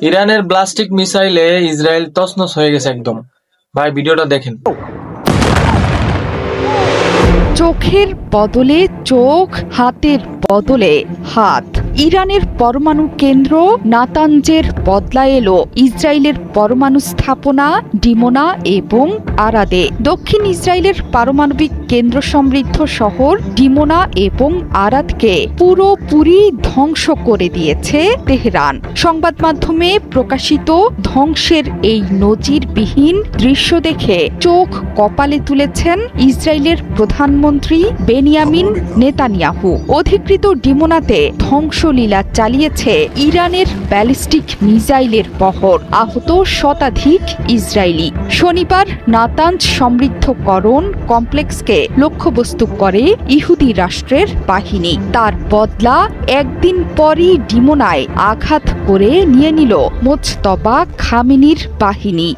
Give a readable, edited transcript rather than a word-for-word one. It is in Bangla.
ইরানের ব্লাস্টিক মিসাইলে ইসরায়েল তছনছ হয়ে গেছে একদম। ভাই ভিডিওটা দেখেন। চোখের বদলে চোখ, হাতের বদলে হাত। ইরানের পরমাণু কেন্দ্র নাতানজের বদলা এলো ইসরায়েলের পরমাণু স্থাপনা ডিমোনা এবং আরাদে। দক্ষিণ ইসরায়েলের পারমাণবিক কেন্দ্র সমৃদ্ধ শহর ডিমোনা এবং আরাদকে পুরোপুরি ধ্বংস করে দিয়েছে তেহরান। সংবাদ মাধ্যমে প্রকাশিত ধ্বংসের এই নজিরবিহীন দৃশ্য দেখে চোখ কপালে তুলেছেন ইসরায়েলের প্রধানমন্ত্রী বেনিয়ামিন নেতানিয়াহু। অধিকৃত ডিমোনাতে ধ্বংসলীলা চালিয়েছে ইরানের ব্যালিস্টিক মিসাইলের বহর। আহত শতাধিক ইসরায়েলি। শনিবার নাতানজ সমৃদ্ধকরণ কমপ্লেক্সকে লক্ষ্যবস্তু করে ইহুদি রাষ্ট্রের বাহিনী। তার বদলা একদিন পরই ডিমোনায় আঘাত করে নিয়ে নিল মোজতবা খামেনির বাহিনী।